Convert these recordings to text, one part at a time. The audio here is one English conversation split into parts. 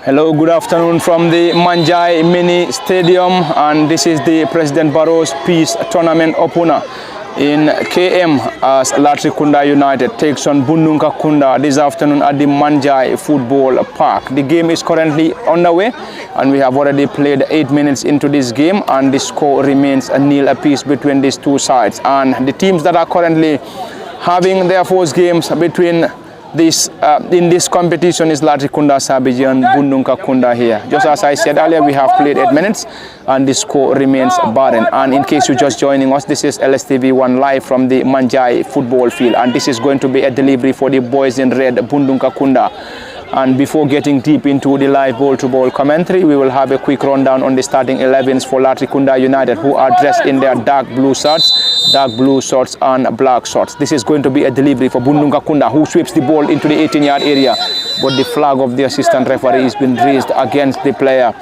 Hello, good afternoon from the Manjai Mini Stadium, and this is the President Barrow's Peace Tournament opener in KM as Latrikunda United takes on BundungKa Kunda this afternoon at the Manjai Football Park. The game is currently underway and we have already played 8 minutes into this game, and the score remains a nil apiece between these two sides. And the teams that are currently having their first games between in this competition is Latrikunda Sabiji and BundungKa Kunda here. Just as I said earlier, we have played 8 minutes and the score remains barren. And in case you're just joining us, this is LSTV1 live from the Manjai football field, and this is going to be a delivery for the boys in red, BundungKa Kunda. And before getting deep into the live ball-to-ball commentary, we will have a quick rundown on the starting 11s for Latrikunda United, who are dressed in their dark blue shirts and black shorts. This is going to be a delivery for BundungKa Kunda, who sweeps the ball into the 18-yard area, but the flag of the assistant referee has been raised against the player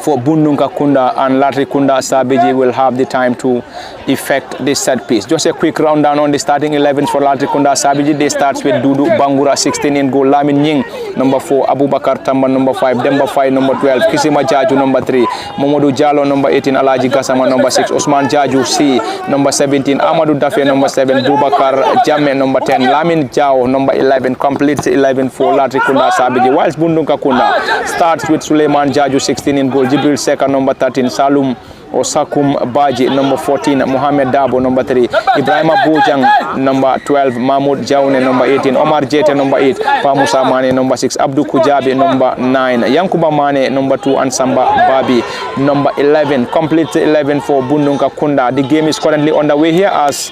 for BundungKa Kunda, and Latrikunda Sabiji will have the time to effect this set piece. Just a quick rundown on the starting 11s for Latrikunda Sabiji. They start with Dudu Bangura, 16 in goal, Lamin Nying, number 4, Abubakar Tamba, number 5, Demba 5, number 12, Kisima Jaju, number 3, Momodu Jalo, number 18, Alaji Gasama, number 6, Osman Jaju, C, number 17, Amadou Dafe, number 7, Bubakar Jame, number 10, Lamin Jao, number 11, completes 11 for Latrikunda Sabiji, whilst BundungKa Kunda starts with Suleiman Jaju, 16 in goal, Jibril Seka, number 13, Salum Osakum Baji, number 14, Mohamed Dabo, number 3, Ibrahim Bojang, number 12, Mahmoud Jaune, number 18, Omar Jete, number 8, Pamusa Mane, number 6, Abdul Kujabi, number 9, Yankuba Mane, number 2, and Samba Babi, number 11. Complete 11 for BundungKa Kunda. The game is currently underway here as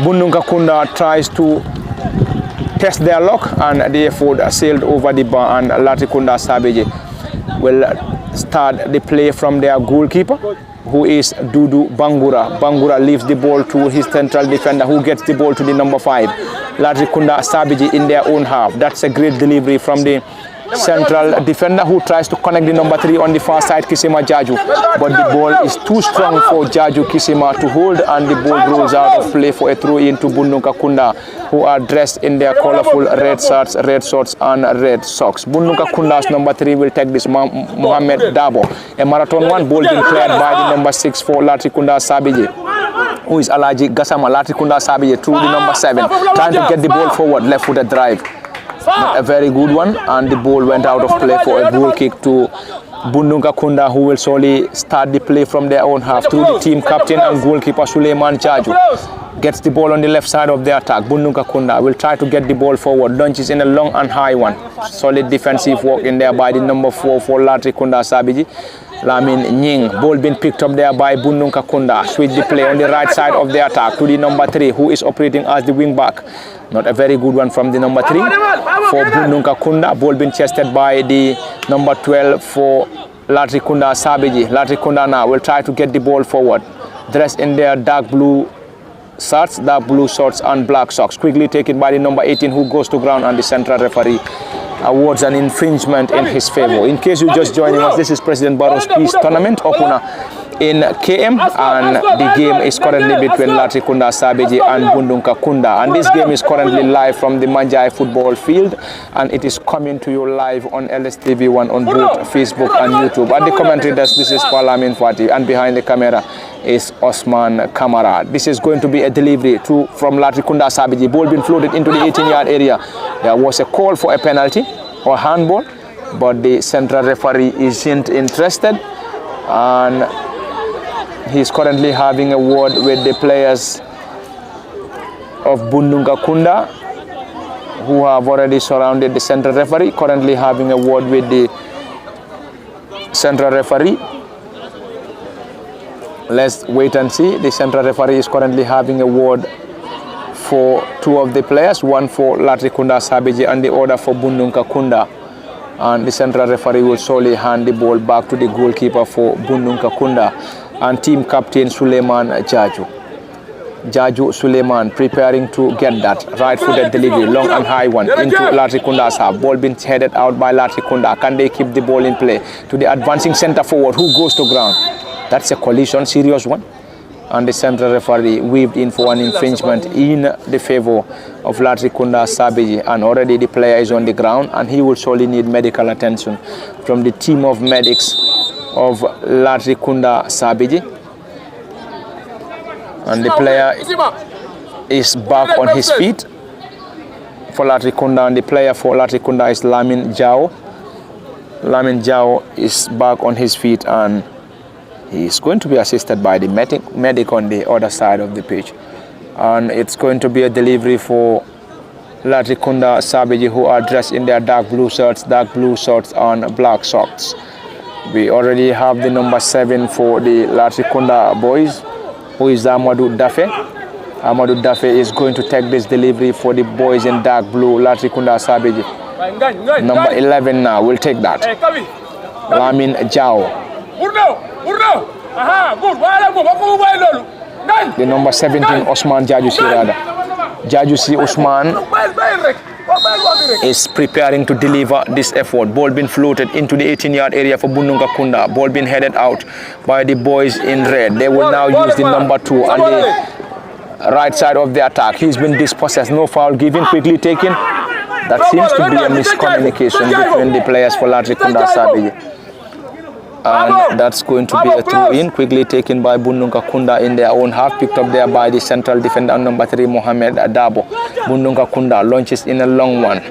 BundungKa Kunda tries to test their luck, and the effort sailed over the bar, and Latrikunda Sabiji will start the play from their goalkeeper, who is Dudu Bangura. Bangura leaves the ball to his central defender, who gets the ball to the number 5, Latrikunda Sabiji, in their own half. That's a great delivery from the central defender, who tries to connect the number 3 on the far side, Kisima Jaju, but the ball is too strong for Jaju Kisima to hold, and the ball rolls out of play for a throw in to BundungKa Kunda, who are dressed in their colorful red shirts, and red socks. BundungKa Kunda's number 3 will take this, Mohamed Dabo. A marathon one, ball being cleared by the number 6 for Latrikunda Sabiji, who is Alaji Gasama. Latrikunda Sabiji through the number 7, trying to get the ball forward, left-footed drive. Not a very good one, and the ball went out of play for a goal kick to BundungKa Kunda, who will solely start the play from their own half through the team captain and goalkeeper Suleiman Jaju. Gets the ball on the left side of the attack. BundungKa Kunda will try to get the ball forward, launches in a long and high one. Solid defensive work in there by the number 4 for Latrikunda Sabiji, Lamin Nying. Ball being picked up there by BundungKa Kunda. Switch the play on the right side of the attack to the number 3, who is operating as the wing back. Not a very good one from the number 3 for BundungKa Kunda. Ball being chested by the number 12 for Latrikunda Sabiji. Latrikunda now will try to get the ball forward. Dressed in their dark blue shirts, and black socks. Quickly taken by the number 18, who goes to ground, and the central referee awards an infringement in his favor. In case you're just joining us, this is President Barrow's Peace Tournament opener in KM, and the game is currently between Latrikunda Sabiji and BundungKa Kunda, and this game is currently live from the Manjai football field, and it is coming to you live on LSTV1 on both Facebook and YouTube. At the commentary desk, this is Palamin Fati, and behind the camera is Osman Kamara. This is going to be a delivery from Latrikunda Sabiji. Ball being floated into the 18-yard area. There was a call for a penalty or handball, but the central referee isn't interested, and he's currently having a word with the players of BundungKa Kunda, who have already surrounded the central referee. Currently having a word with the central referee. Let's wait and see. The central referee is currently having a word for two of the players, one for Latrikunda Sabiji and the other for BundungKa Kunda. And the central referee will solely hand the ball back to the goalkeeper for BundungKa Kunda and team captain Suleiman Jaju Suleiman preparing to get that right-footed delivery, long and high one into Latrikunda's half. Ball being headed out by Latrikunda. Can they keep the ball in play to the advancing center forward who goes to ground? That's a collision, serious one. And the central referee weaved in for an infringement in the favor of Latrikunda Sabiji, and already the player is on the ground, and he will surely need medical attention from the team of medics of Latrikunda Sabiji. And the player is back on his feet for Latrikunda, and the player for Latrikunda is Lamin Jao. Lamin Jao is back on his feet, and he is going to be assisted by the medic on the other side of the pitch. And it's going to be a delivery for Latrikunda Sabiji, who are dressed in their dark blue shirts and black socks. We already have the number 7 for the Latrikunda boys, who is Amadou Dafe. Amadou Dafe is going to take this delivery for the boys in dark blue, Latrikunda Sabiji. Number 11 now will take that. Lamin Jao. The number 17, Osman Jajusi rather. Jajusi Osman is preparing to deliver this effort. Ball being floated into the 18-yard area for BundungKa Kunda. Ball being headed out by the boys in red. They will now use the number 2 on the right side of the attack. He's been dispossessed. No foul given, quickly taken. That seems to be a miscommunication between the players for Latrikunda Sabiji. And that's going to be a throw-in, quickly taken by BundungKa Kunda in their own half, picked up there by the central defender number 3, Mohamed Adabo. BundungKa Kunda launches in a long one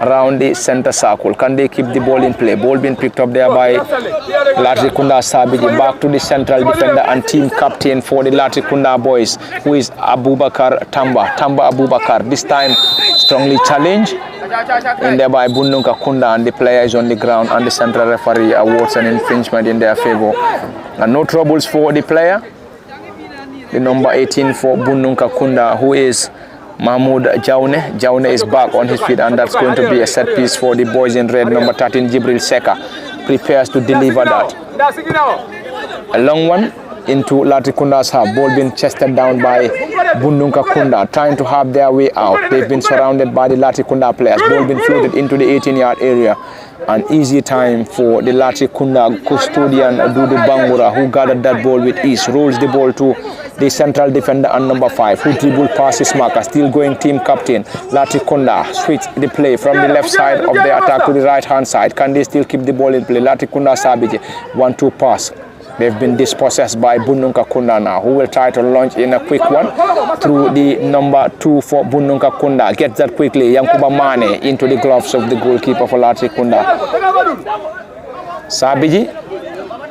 around the center circle. Can they keep the ball in play? Ball being picked up there by Latrikunda Sabiji. Back to the central defender and team captain for the Latrikunda boys, who is Abubakar Tamba Abubakar. This time strongly challenged in there by BundungKa Kunda, and the player is on the ground, and the central referee awards an infringement in their favor. And no troubles for the player, the number 18 for BundungKa Kunda, who is Mahmoud Jaune. Jaune is back on his feet, and that's going to be a set piece for the boys in red. Number 13, Jibril Seka, prepares to deliver that. A long one into Latrikunda's half. Ball being chested down by BundungKa Kunda, trying to have their way out. They've been surrounded by the Latrikunda players. Ball being floated into the 18-yard area. An easy time for the Latrikunda custodian Dudu Bangura, who gathered that ball with ease. Rolls the ball to the central defender and number 5, who dribbled past his marker. Still going team captain Latrikunda. Switch the play from the left side of the attack to the right-hand side. Can they still keep the ball in play? Latrikunda Sabiji, 1-2 pass. They've been dispossessed by BundungKa Kunda now, who will try to launch in a quick one through the number 2 for BundungKa Kunda. Gets that quickly, Yankuba Mane, into the gloves of the goalkeeper for Latrikunda Sabiji.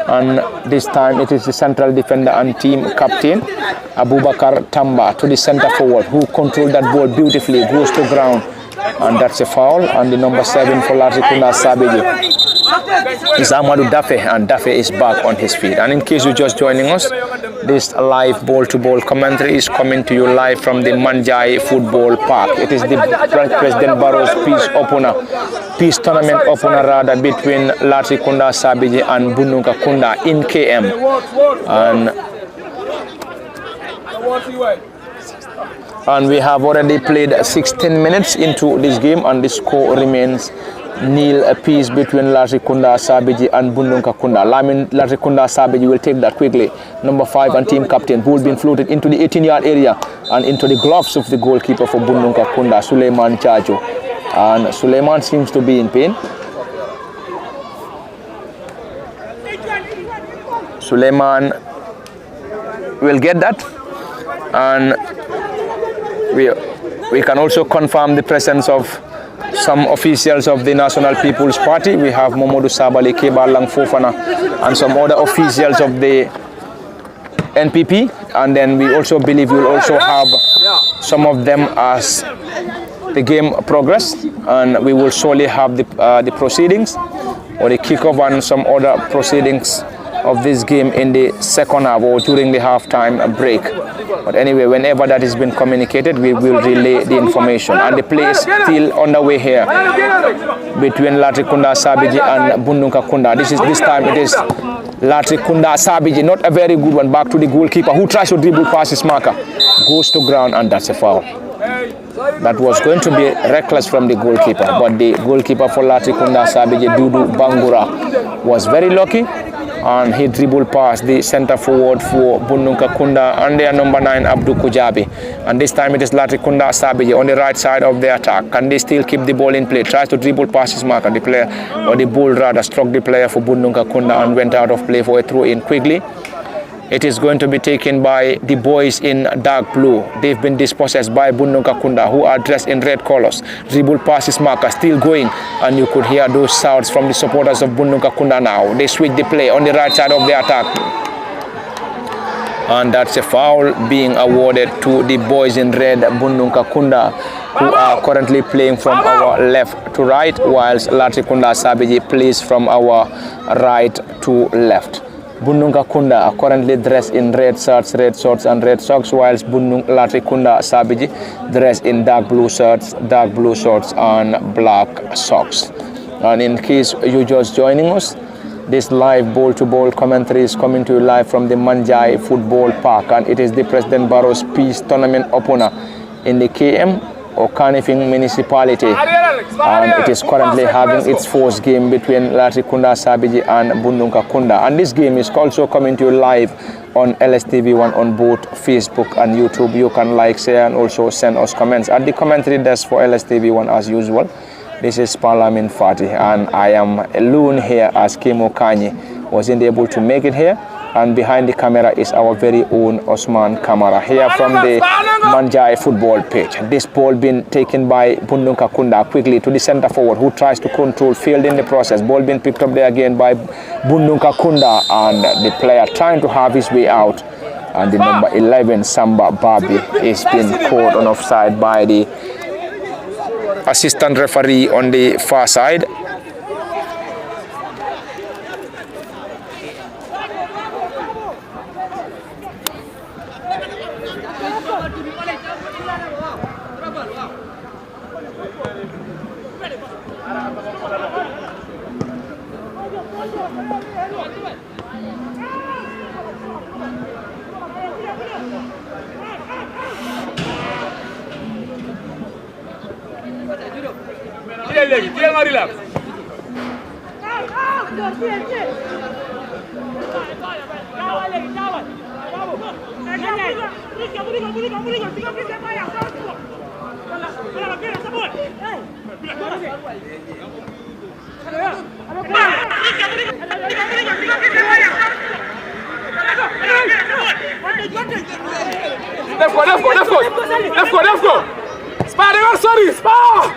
And this time it is the central defender and team captain Abubakar Tamba to the center forward, who controlled that ball beautifully, goes to ground, and that's a foul. And the number 7 for Latrikunda Sabiji is Amadou Dafe, and Dafe is back on his feet. And in case you're just joining us, this live ball-to-ball commentary is coming to you live from the Manjai Football Park. It is the President Barrow's peace tournament opener rather, between Latrikunda Sabiji and BundungKa Kunda in KM. And we have already played 16 minutes into this game, and the score remains nil piece between Latrikunda Sabiji and BundungKa Kunda. Latrikunda Sabiji will take that quickly. Number 5 and team captain. Ball being floated into the 18-yard area and into the gloves of the goalkeeper for BundungKa Kunda, Suleiman Chajo. And Suleiman seems to be in pain. Suleiman will get that. And we can also confirm the presence of some officials of the National People's Party. We have Momodu Sabali, Kebalang Fofana, and some other officials of the NPP. And then we also believe we'll also have some of them as the game progress. And we will surely have the proceedings or the kickoff and some other proceedings of this game in the second half or during the halftime break. But anyway, whenever that has been communicated, we will relay the information. And the play is still underway here between Latrikunda Sabiji and BundungKa Kunda. This time it is Latrikunda Sabiji, not a very good one. Back to the goalkeeper who tries to dribble past his marker, goes to ground, and that's a foul. That was going to be reckless from the goalkeeper, but the goalkeeper for Latrikunda Sabiji, Dudu Bangura, was very lucky. And he dribbled past the center forward for BundungKa Kunda and their number 9 Abdul Kujabi. And this time it is Latrikunda Sabiji on the right side of the attack. Can they still keep the ball in play? Tries to dribble past his marker. The player, or the ball rather, struck the player for BundungKa Kunda and went out of play for a throw in quickly. It is going to be taken by the boys in dark blue. They've been dispossessed by BundungKa Kunda, who are dressed in red colors. Dribble past his marker, still going, and you could hear those shouts from the supporters of BundungKa Kunda now. They switch the play on the right side of the attack. And that's a foul being awarded to the boys in red, BundungKa Kunda, who are currently playing from our left to right, whilst Latrikunda Sabiji plays from our right to left. BundungKa Kunda are currently dressed in red shirts and red socks, whilst Latrikunda Sabiji dressed in dark blue shirts and black socks. And in case you're just joining us, this live ball-to-ball commentary is coming to you live from the Manjai Football Park, and it is the President Barrow's Peace Tournament opener in the KM or Kanifing Municipality, and it is currently having its fourth game between Latrikunda Sabiji and BundungKa Kunda. And this game is also coming to you live on LSTV1 on both Facebook and YouTube. You can like, share, and also send us comments at the commentary desk for LSTV1 as usual. This is Parlamin Fati, and I am alone here as Kemo Kanyi wasn't able to make it here. And behind the camera is our very own Osman Kamara here from the Manjai football pitch. This ball being taken by BundungKa Kunda quickly to the center forward, who tries to control, failed in the process. Ball being picked up there again by BundungKa Kunda, and the player trying to have his way out. And the number 11 Samba Babi is being called on offside by the assistant referee on the far side. Let's go. Spar, sorry, spar.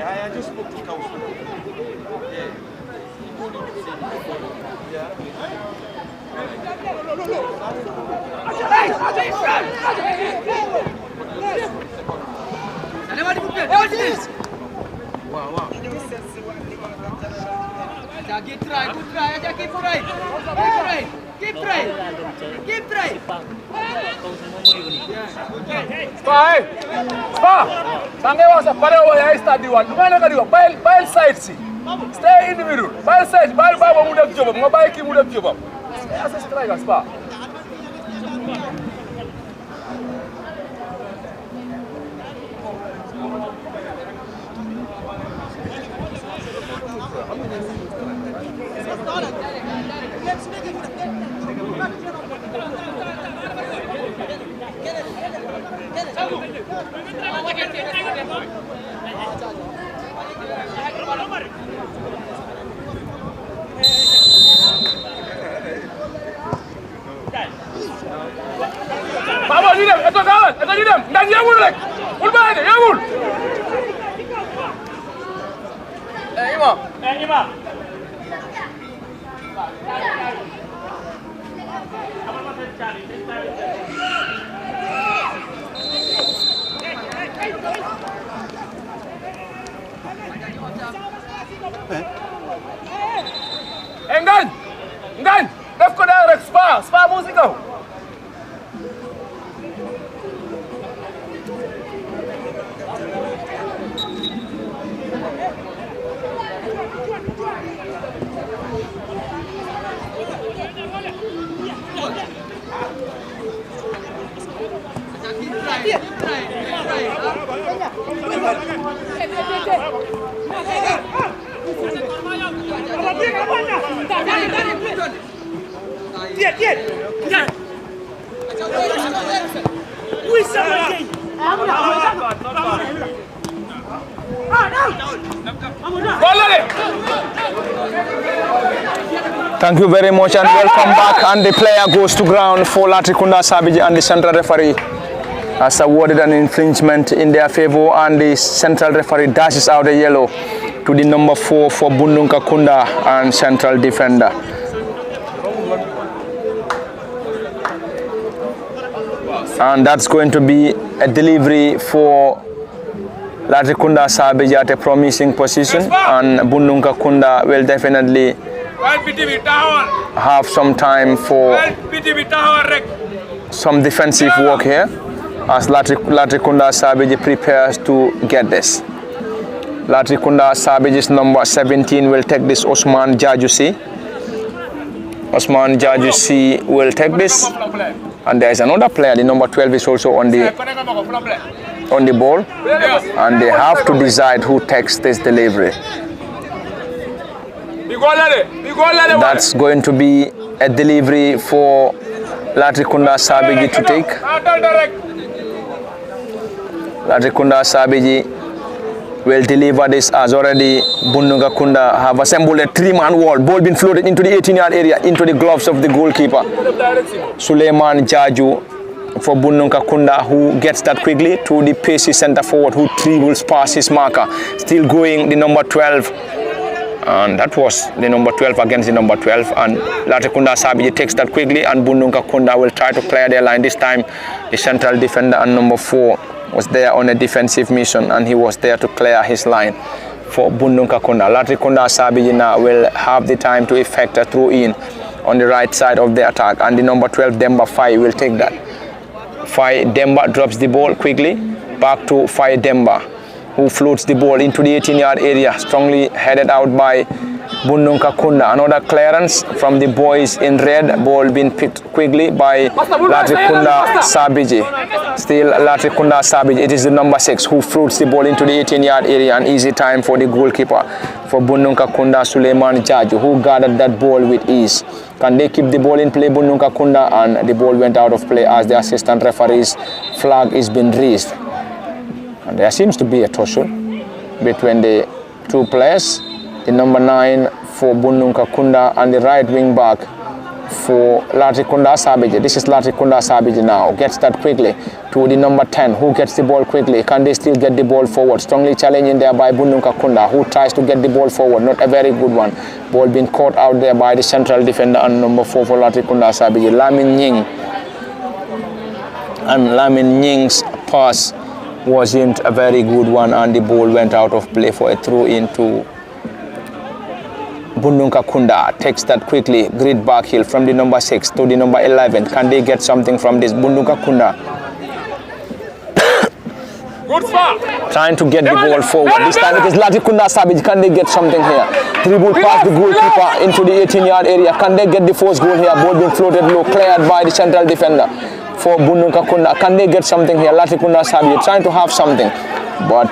I just spoke to council. Wow. Keep try. Keep try. Spa, hey. Spa. Sange was a Barrow where I start the one. You can't do a bile side. See. Stay in the middle. Bile side. Bile Baba would have job. Mobile Kim would have job. Stay as a striker, Spa. Baba, you them. Eto kawan. Eto you them. Dan yamul lek. Ul baade yamul. Ima. Ima. Enggan. Def ko direct spa musical. Thank you very much and welcome back, and the player goes to ground for Latrikunda Sabiji, and the central referee has awarded an infringement in their favor, and the central referee dashes out a yellow to the number 4 for BundungKa Kunda and central defender. And that's going to be a delivery for Latrikunda Sabiji at a promising position, and BundungKa Kunda will definitely have some time for some defensive work here as Latrikunda Sabiji prepares to get this. Latrikunda Sabiji's number 17 will take this. Osman Jajusi will take this, and there is another player. The number 12 is also on the ball, and they have to decide who takes this delivery. That's going to be a delivery for Latrikunda Sabiji to take. Latrikunda Sabiji will deliver this as already BundungKa Kunda have assembled a 3-man wall. Ball being floated into the 18-yard area, into the gloves of the goalkeeper, Suleiman Jaju, for BundungKa Kunda, who gets that quickly to the pacey centre forward, who dribbles past his marker. Still going the number 12. And that was the number 12 against the number 12, and Latrikunda Sabiji takes that quickly, and BundungKa Kunda will try to clear their line. This time the central defender and number 4 was there on a defensive mission, and he was there to clear his line for BundungKa Kunda. Latrikunda Sabiji now will have the time to effect a throw-in on the right side of the attack, and the number 12 Demba Fai will take that. Fai Demba drops the ball quickly back to Fai Demba, who floats the ball into the 18-yard area, strongly headed out by BundungKa Kunda. Another clearance from the boys in red, ball being picked quickly by Latrikunda Sabiji. Still Latrikunda Sabiji, it is the number 6 who floats the ball into the 18-yard area. An easy time for the goalkeeper for BundungKa Kunda, Suleiman Jaju, who gathered that ball with ease. Can they keep the ball in play, BundungKa Kunda? And the ball went out of play as the assistant referee's flag is being raised. And there seems to be a tussle between the two players. The number 9 for BundungKa Kunda and the right wing back for Latrikunda Sabiji. This is Latrikunda Sabiji now. Gets that quickly to the number 10, who gets the ball quickly. Can they still get the ball forward? Strongly challenging there by BundungKa Kunda, who tries to get the ball forward. Not a very good one. Ball being caught out there by the central defender and number 4 for Latrikunda Sabiji, Lamin Nying. And Lamin Nying's pass wasn't a very good one, and the ball went out of play for a throw into BundungKa Kunda. Takes that quickly, grid back heel from the number 6 to the number 11. Can they get something from this? BundungKa Kunda Good spot. Trying to get the ball forward. This time it is Latrikunda Sabiji. Can they get something here? Dribble past the goalkeeper into the 18-yard area. Can they get the first goal here? Ball being floated low, cleared by the central defender for BundungKa Kunda. Can they get something here? Latrikunda Sabiji trying to have something, but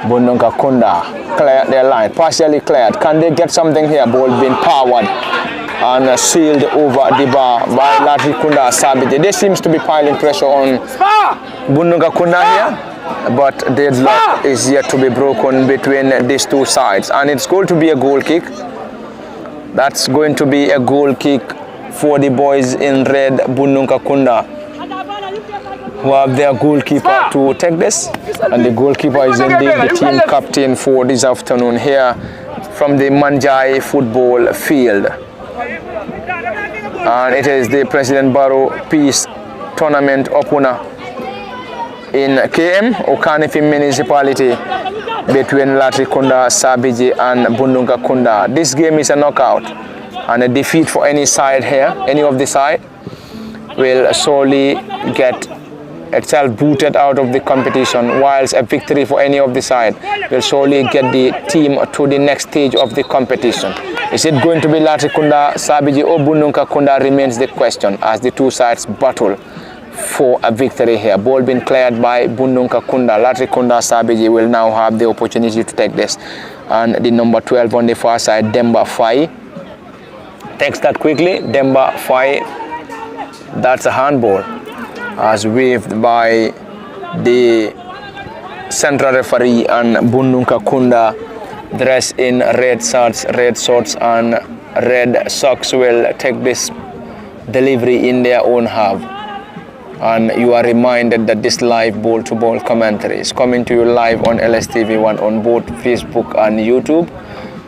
BundungKa Kunda cleared their line, partially cleared. Can they get something here? Ball being powered and sealed over the bar by Latrikunda Sabiji. There seems to be piling pressure on BundungKa Kunda here, but deadlock is yet to be broken between these two sides, and it's going to be a goal kick. That's going to be a goal kick for the boys in red, BundungKa Kunda, who have their goalkeeper to take this, and the goalkeeper is indeed the team captain for this afternoon here from the Manjai football field. And it is the President Barrow Peace Tournament opener in KM, Okanifi Municipality, between Latrikunda Sabiji and BundungKa Kunda. This game is a knockout, and a defeat for any side here, any of the side, will surely get itself booted out of the competition, whilst a victory for any of the side will surely get the team to the next stage of the competition. Is it going to be Latrikunda Sabiji or BundungKa Kunda remains the question as the two sides battle for a victory here. Ball being cleared by BundungKa Kunda. Latrikunda Sabiji will now have the opportunity to take this, and the number 12 on the far side, Demba Fai, takes that quickly. Demba Fai, that's a handball, as waved by the central referee, and BundungKa Kunda, dressed in red shorts and red socks, will take this delivery in their own half. And you are reminded that this live ball-to-ball commentary is coming to you live on LSTV1 on both Facebook and YouTube.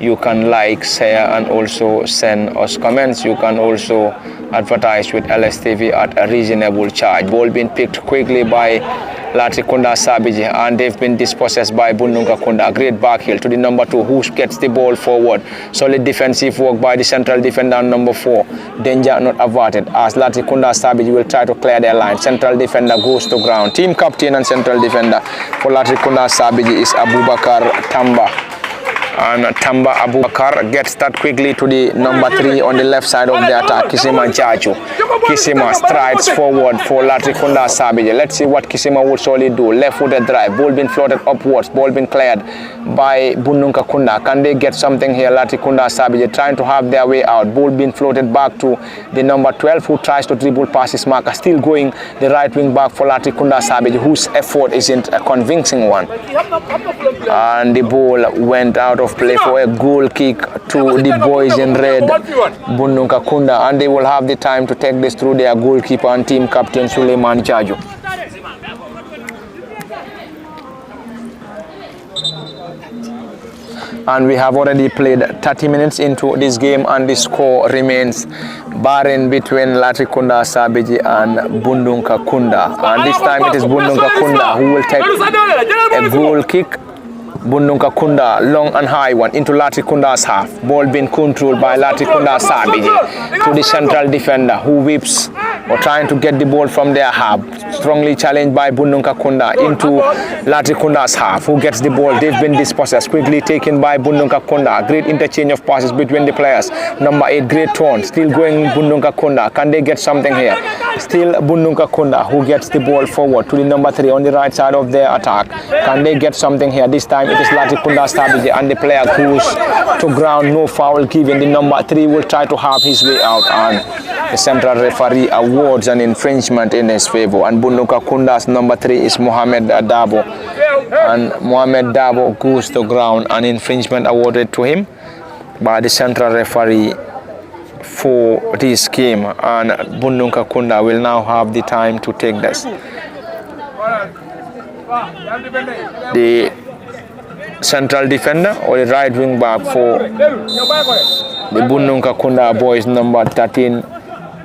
You can like, share, and also send us comments. You can also advertise with LSTV at a reasonable charge. Ball being picked quickly by Latrikunda Sabiji, and they've been dispossessed by BundungKa Kunda. A great back heel to the number 2, who gets the ball forward. Solid defensive work by the central defender, number 4. Danger not averted as Latrikunda Sabiji will try to clear their line. Central defender goes to ground. Team captain and central defender for Latrikunda Sabiji is Abubakar Tamba. And Tamba Abubakar gets that quickly to the number 3 on the left side of the attack, Kisima Jaju. Kisima strides forward for Latrikunda Sabiji. Let's see what Kisima will surely do. Left-footed drive, ball being floated upwards, ball being cleared by BundungKa Kunda. Can they get something here? Latrikunda Sabiji trying to have their way out. Ball being floated back to the number 12, who tries to dribble past his marker. Still going the right wing back for Latrikunda Sabiji, whose effort isn't a convincing one. And the ball went out of play for a goal kick to the boys in red, BundungKa Kunda, and they will have the time to take this through their goalkeeper and team captain Suleiman Jaju. And we have already played 30 minutes into this game, and the score remains barren between Latrikunda Sabiji and BundungKa Kunda. And this time it is BundungKa Kunda who will take a goal kick. BundungKa Kunda, long and high one into Latrikunda's half. Ball being controlled by Latrikunda Sabiji to the central defender, who whips or trying to get the ball from their half. Strongly challenged by BundungKa Kunda into Latrikunda's half, who gets the ball. They've been dispossessed, quickly taken by BundungKa Kunda. Great interchange of passes between the players. Number 8, great turn, still going BundungKa Kunda. Can they get something here? Still BundungKa Kunda, who gets the ball forward to the number 3 on the right side of their attack. Can they get something here? This time it is Latrikunda Sabiji, and the player goes to ground. No foul given. The number 3 will try to have his way out, and the central referee awards an infringement in his favor. And BundungKa Kunda's number 3 is Mohamed Dabo, and Mohamed Dabo goes to ground. An infringement awarded to him by the central referee for this game, and BundungKa Kunda will now have the time to take this. The central defender or the right wing back for the BundungKa Kunda boys, number 13,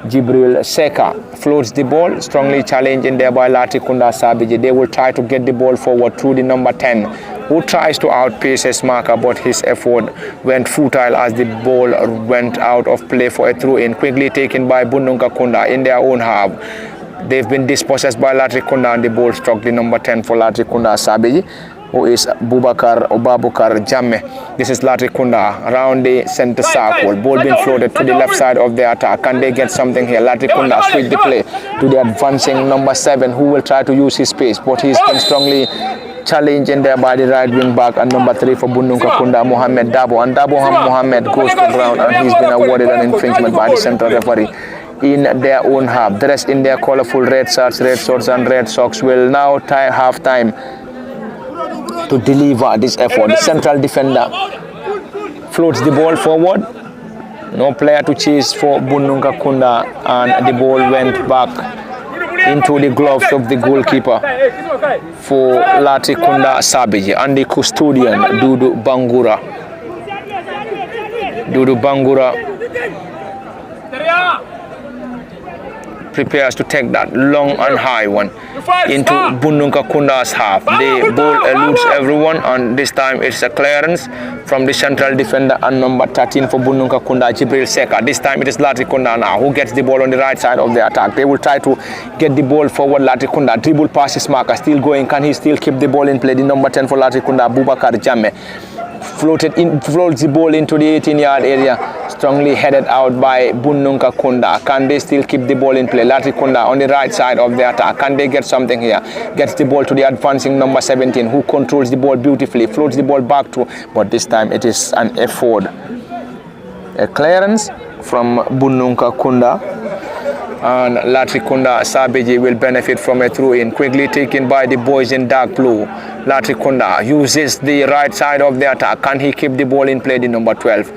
Jibril Seka, floats the ball, strongly challenged in there by Latrikunda Sabiji. They will try to get the ball forward through the number 10, who tries to outpace his marker, but his effort went futile as the ball went out of play for a throw-in, quickly taken by BundungKa Kunda in their own half. They've been dispossessed by Latrikunda, and the ball struck the number 10 for Latrikunda Sabiji, who is Babukar Jammeh. This is Latrikunda around the center circle. Ball being floated to the left side of the attack. Can they get something here? Latrikunda switch the play to the advancing number 7, who will try to use his pace, but he's been strongly challenged in there by the right wing back, and number 3 for BundungKa Kunda, Mohammed Dabo. And Dabo Mohammed goes to ground, and he's been awarded an infringement by the central referee in their own half. The rest in their colorful red shirts, and red socks will now have time to deliver this effort. The central defender floats the ball forward. No player to chase for BundungKa Kunda, and the ball went back into the gloves of the goalkeeper for Latrikunda Sabiji, and the custodian Dudu Bangura prepares to take that long and high one into BundungKa Kunda's half. The ball eludes everyone, and this time it's a clearance from the central defender and number 13 for BundungKa Kunda, Jibril Seka. This time it is Latrikunda now who gets the ball on the right side of the attack. They will try to get the ball forward. Latrikunda dribble passes marker, still going. Can he still keep the ball in play? The number 10 for Latrikunda, Babukar Jammeh, floats the ball into the 18-yard area, strongly headed out by BundungKa Kunda. Can they still keep the ball in play? Latrikunda on the right side of the attack. Can they get something here? Gets the ball to the advancing number 17, who controls the ball beautifully, floats the ball back to, but this time it is an effort. A clearance from BundungKa Kunda, and Latrikunda Sabiji will benefit from a throw-in, quickly taken by the boys in dark blue. Latrikunda uses the right side of the attack. Can he keep the ball in play? The number 12.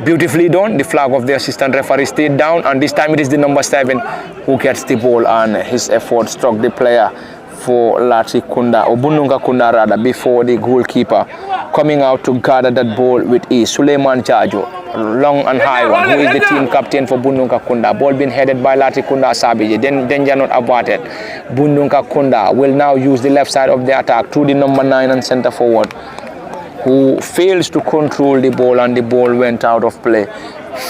Beautifully done. The flag of the assistant referee stayed down, and this time it is the number 7 who gets the ball, and his effort struck the player for Latrikunda, or BundungKa Kunda rather, before the goalkeeper coming out to gather that ball with ease. Suleiman Jajo, long and high one, who is the team captain for BundungKa Kunda. Ball being headed by Latrikunda Sabiji. Then danger not averted. BundungKa Kunda will now use the left side of the attack through the number 9 and center forward, who fails to control the ball, and the ball went out of play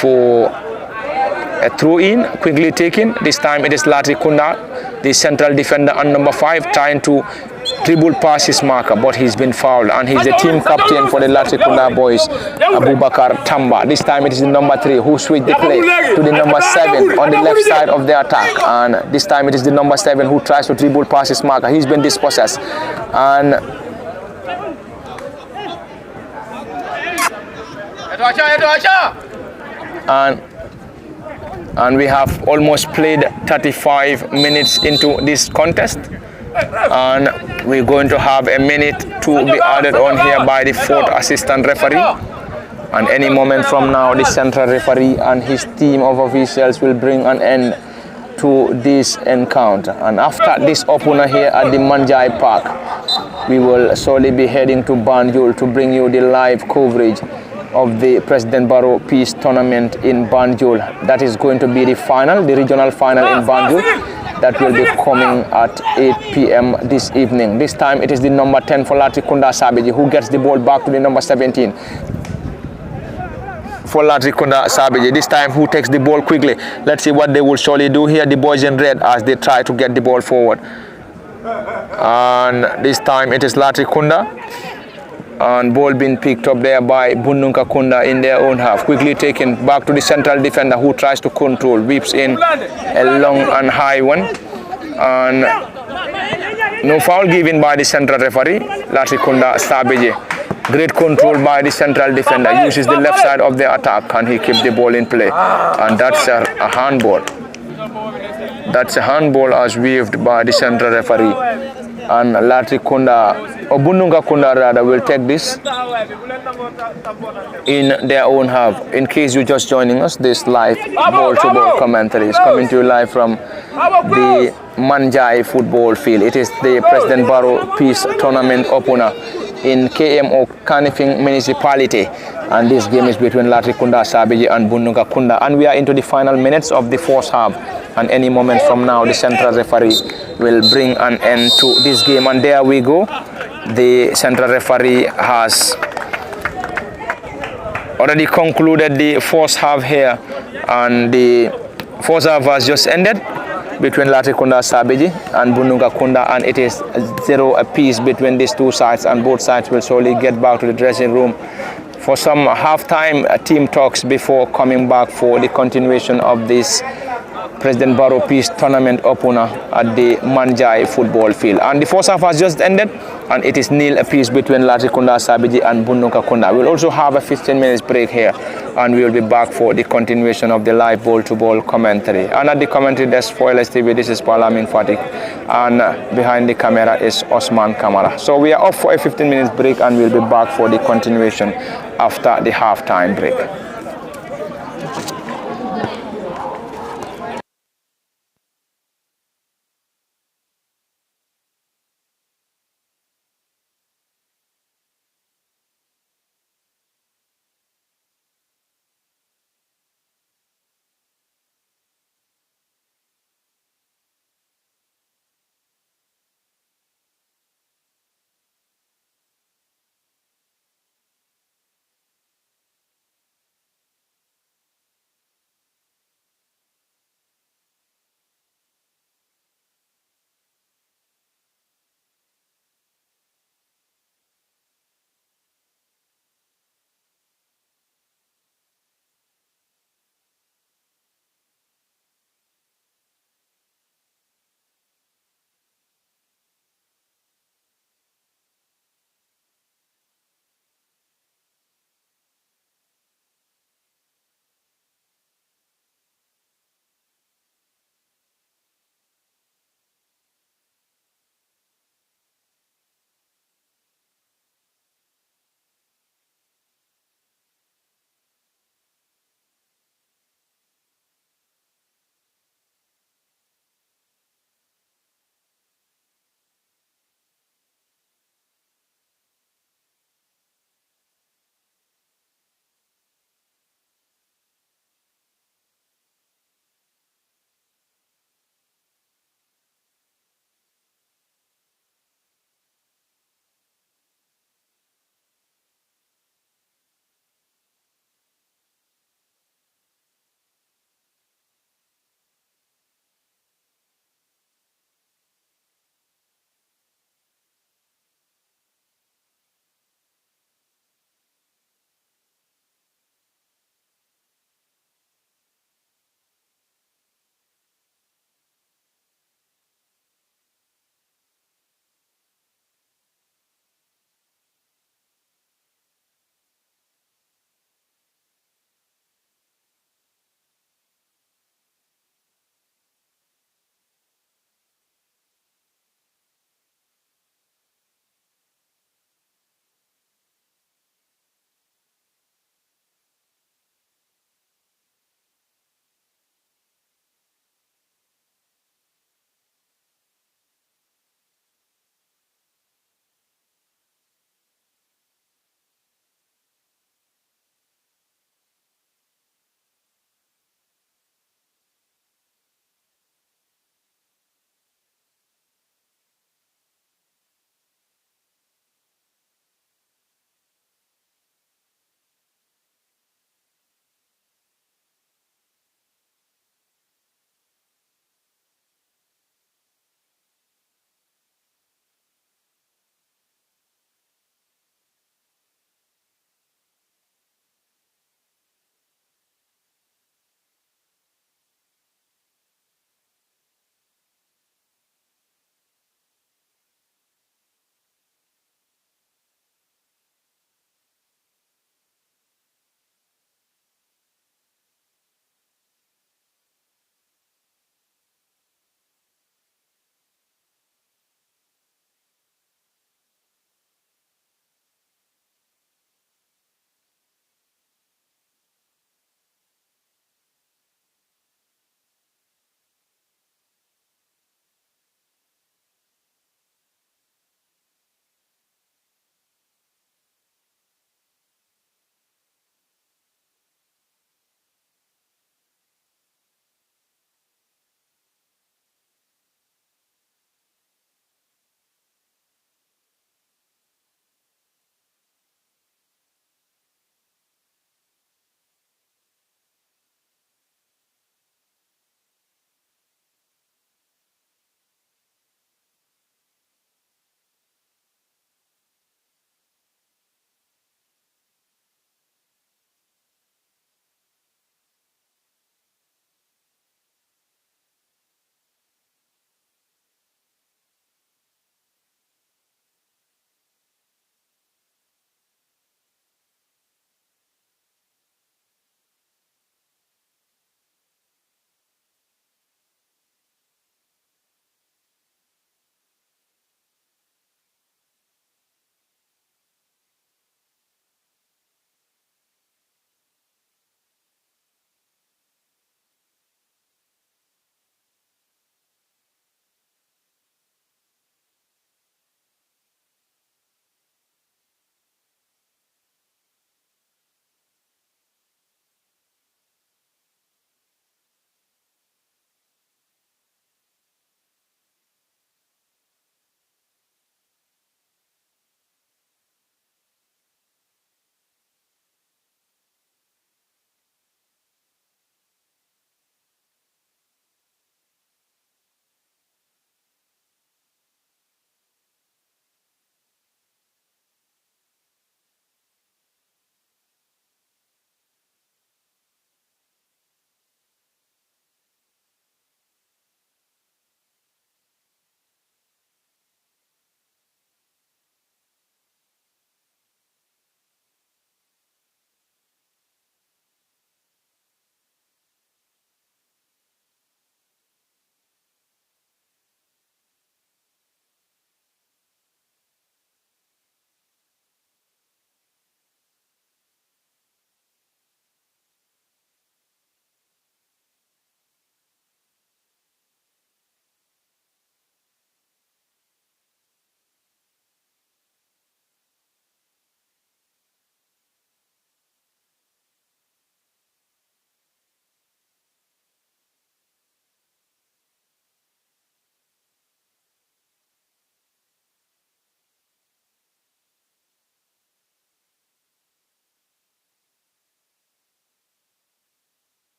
for a throw-in, quickly taken. This time it is Latrikunda, the central defender, and number 5 trying to dribble past his marker, but he's been fouled, and he's the team captain for the Latrikunda boys, Abubakar Tamba. This time it is the number 3 who switched the play to the number 7 on the left side of the attack, and this time it is the number 7 who tries to dribble past his marker. He's been dispossessed, and we have almost played 35 minutes into this contest, and we're going to have a minute to be added on here by the 4th assistant referee, and any moment from now the central referee and his team of officials will bring an end to this encounter. And after this opener here at the Manjai Park, we will solely be heading to Banjul to bring you the live coverage of the President Barrow Peace Tournament in Banjul. That is going to be the final, the regional final in Banjul. That will be coming at 8 p.m. this evening. This time it is the number 10 for Latrikunda Sabiji who gets the ball back to the number 17 for Latrikunda Sabiji. This time who takes the ball quickly. Let's see what they will surely do here, the boys in red, as they try to get the ball forward. And this time it is Latrikunda, and ball being picked up there by BundungKa Kunda in their own half, quickly taken back to the central defender who tries to control, whips in a long and high one, and no foul given by the central referee. Latrikunda Sabiji, great control by the central defender, uses the left side of the attack, and he keeps the ball in play, and that's a handball. That's a handball as waved by the central referee, and Latrikunda, or BundungKa Kunda rather, will take this in their own half. In case you're just joining us, this live ball-to-ball commentary is coming to you live from the Manjai football field. It is the President Barrow Peace Tournament opener in KMO Kanifing Municipality, and this game is between Latrikunda Sabiji and BundungKa Kunda, and we are into the final minutes of the first half, and any moment from now the central referee will bring an end to this game. And there we go, the central referee has already concluded the first half here, and the first half has just ended, between Latrikunda Sabiji and BundungKa Kunda, and it is 0 apiece between these two sides, and both sides will slowly get back to the dressing room for some halftime team talks before coming back for the continuation of this President Barrow Peace Tournament opener at the Manjai football field. And the first half has just ended, and it is 0 apiece between Latrikunda Sabiji and BundungKa Kunda. We'll also have a 15 minutes break here, and we will be back for the continuation of the live ball-to-ball commentary. And at the commentary desk for LSTV, this is Palamin Fatik, and behind the camera is Osman Kamara. So we are off for a 15 minutes break, and we'll be back for the continuation after the halftime break.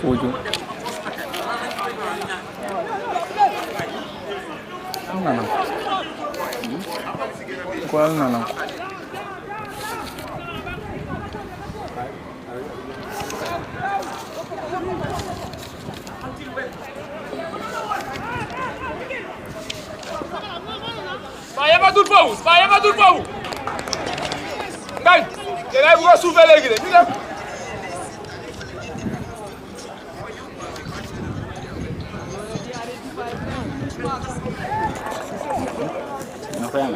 Uju. Nanang. Kual nanang. Spaya matul pau. Ngai, kena buka suve lagi deh. Tidak. Apa yang?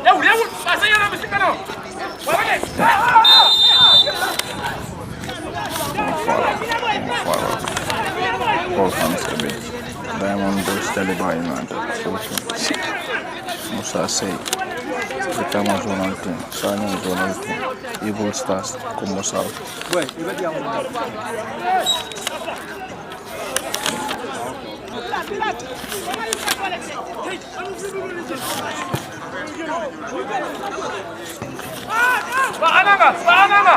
Ya, pasanya nak mesti kena. Balik. Diamond Boys Taliban United. Musa Sey. Betama Zonal Team. Sanya Zonal Team. Evil Stars. Kumosal. Ananga.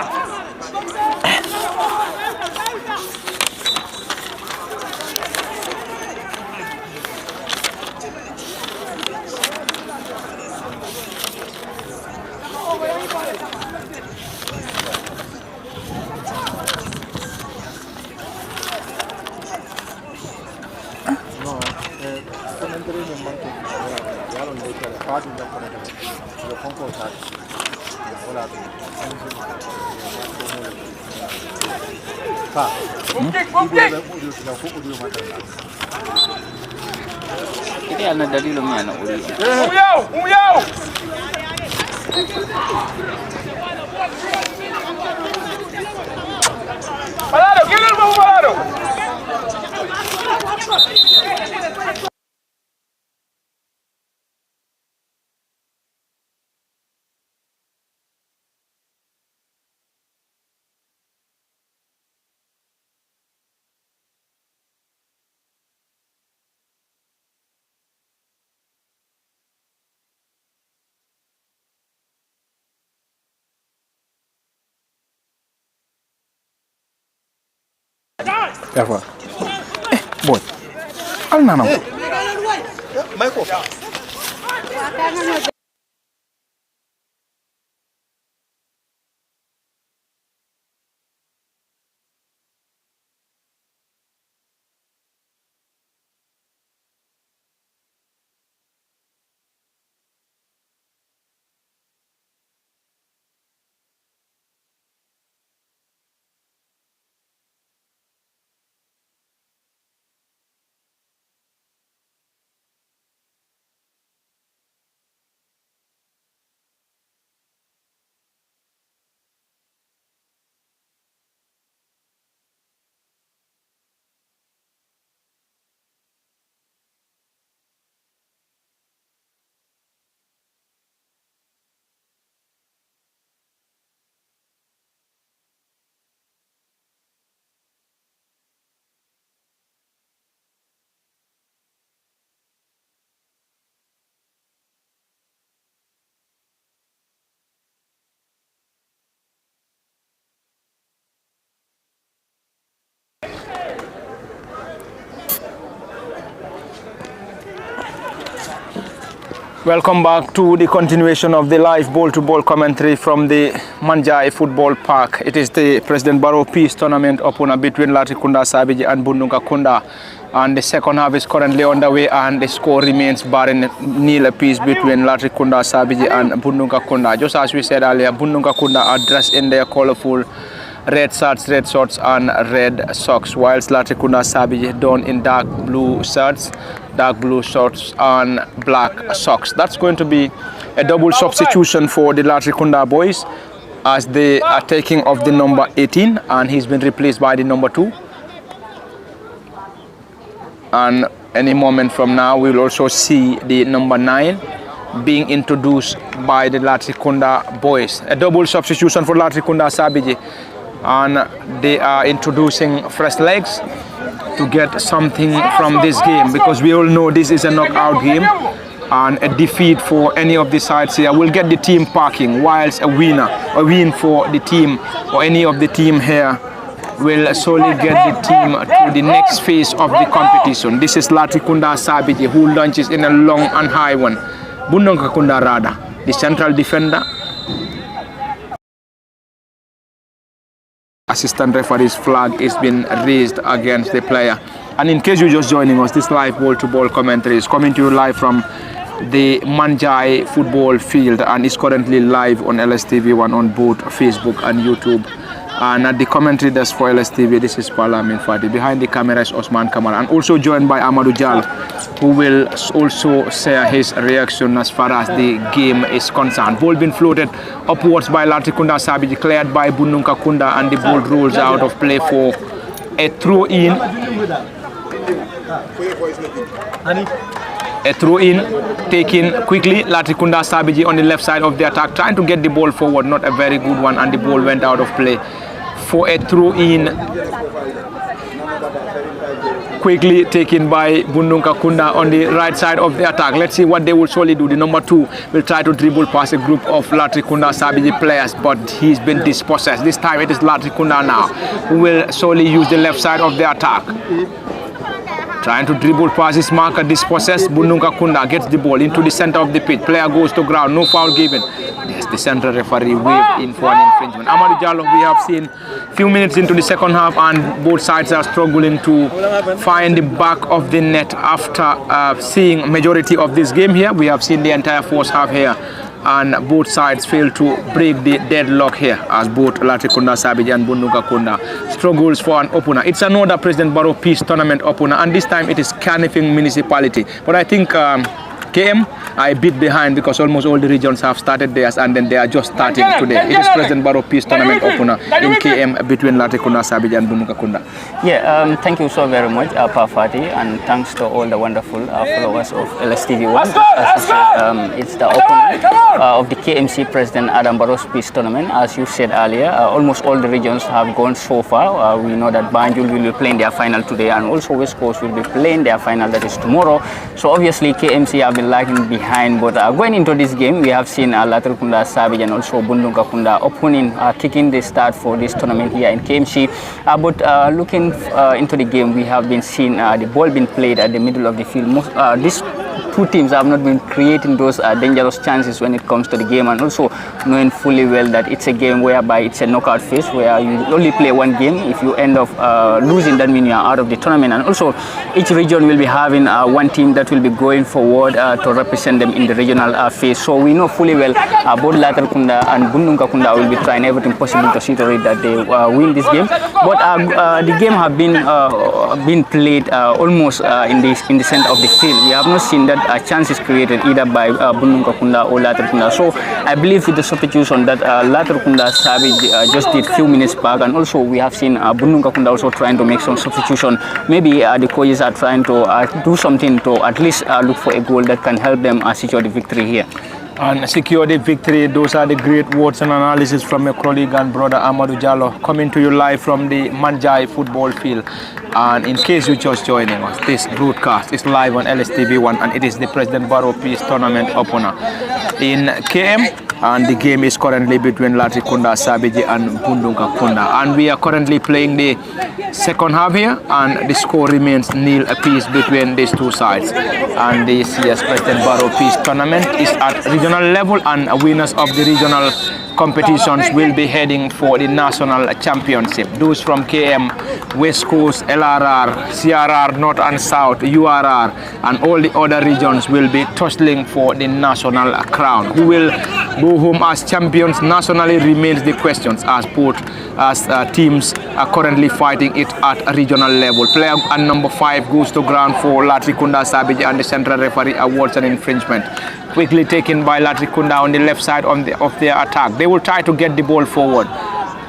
Ini anak dari lumia anak uri. Umyau. Parado, ¿quién es el parado? Eva. Boy. Al nanam. Michael. Welcome back to the continuation of the live ball-to-ball commentary from the Manjai Football Park. It is the President Barrow Peace Tournament opener between Latrikunda Sabiji and BundungKa Kunda. And the second half is currently underway and the score remains barring nil apiece between Latrikunda Sabiji and BundungKa Kunda. Just as we said earlier, BundungKa Kunda are dressed in their colorful red shirts, red shorts and red socks, whilst Latrikunda Sabiji done in dark blue shirts, dark blue shorts and black socks. That's going to be a double substitution for the Latrikunda boys as they are taking off the number 18 and he's been replaced by the number 2. And any moment from now we'll also see the number 9 being introduced by the Latrikunda boys. A double substitution for Latrikunda Sabiji, and they are introducing fresh legs to get something from this game, because we all know this is a knockout game and a defeat for any of the sides here will get the team parking, whilst a win for the team or any of the team here will solely get the team to the next phase of the competition. This is Latrikunda Sabiji, who launches in a long and high one. BundungKa Kunda rather, the central defender. Assistant referee's flag is been raised against the player. And in case you're just joining us, this live ball-to-ball commentary is coming to you live from the Manjai football field and is currently live on LSTV1 on both Facebook and YouTube. And at the commentary desk for LSTV, this is Palamin Fati. Behind the camera is Osman Kamara, and also joined by Amadou Jal, who will also share his reaction as far as the game is concerned. Ball been floated upwards by Latrikunda Sabiji, cleared by BundungKa Kunda, and the ball rolls out of play for a throw-in. A throw-in taken quickly. Latrikunda Sabiji on the left side of the attack, trying to get the ball forward. Not a very good one, and the ball went out of play for a throw-in. Quickly taken by BundungKa Kunda on the right side of the attack. Let's see what they will surely do. The number 2 will try to dribble past a group of Latrikunda Sabiji players, but he's been dispossessed. This time it is Latrikunda now, who will surely use the left side of the attack. Trying to dribble past his marker, dispossessed. BundungKa Kunda gets the ball into the center of the pitch. Player goes to ground, no foul given. Yes, the central referee waved in for an infringement. Amadou Jallo, we have seen few minutes into the second half, and both sides are struggling to find the back of the net after seeing majority of this game here. We have seen the entire first half here, and both sides fail to break the deadlock here as both Latrikunda Sabiji and BundungKa Kunda struggles for an opener. It's another President Barrow Peace Tournament opener, and this time it is Canifing Municipality. But I think KM are a bit behind because almost all the regions have started theirs, and then they are just starting today. It is President Barrow Peace Tournament opener in KM between Latrikunda Sabiji and BundungKa Kunda. Yeah, thank you so very much, Fati, and thanks to all the wonderful followers of LSTV1. As you said, it's the opening of the KMC President Adam Barrow's Peace Tournament. As you said earlier, almost all the regions have gone so far. We know that Banjul will be playing their final today, and also West Coast will be playing their final, that is tomorrow. So obviously KMC have been lagging behind, but going into this game, we have seen Latrikunda Sabiji and also BundungKa Kunda opening, kicking the start for this tournament here in KMC. But looking into the game, we have been seeing the ball being played at the middle of the field. These two teams have not been creating those dangerous chances when it comes to the game, and also knowing fully well that it's a game whereby it's a knockout phase where you only play one game. If you end up losing, that means you are out of the tournament, and also each region will be having one team that will be going forward to represent them in the regional phase. So we know fully well both Latrikunda and BundungKa Kunda will be trying everything possible to see to it that they win this game. But the game have been played almost in the center of the field. We have not seen that chances created either by BundungKa Kunda or Latrikunda. So I believe with the substitution that Latrikunda Sabiji just did few minutes back, and also we have seen BundungKa Kunda also trying to make some substitution. Maybe the coaches are trying to do something to at least look for a goal that can help them secure the victory here. And secure the victory. Those are the great words and analysis from my colleague and brother Amadou Jallo, coming to you live from the Manjai football field. And in case you're just joining us, this broadcast is live on LSTV1, and it is the President Barrow Peace Tournament opener in KM. And the game is currently between Latrikunda Sabiji and BundungKa Kunda. And we are currently playing the second half here, and the score remains nil apiece between these two sides. And the CS President Barrow Peace Tournament is at regional level, and winners of the regional competitions will be heading for the national championship. Those from KM, West Coast, LRR, CRR, North and South, URR, and all the other regions will be tussling for the national crown. Who will go home as champions nationally remains the questions, as both teams are currently fighting it at a regional level. Player and number 5 goes to ground for Latrikunda Sabiji, and the central referee awards an infringement. Quickly taken by Latrikunda on the left side of their attack. They will try to get the ball forward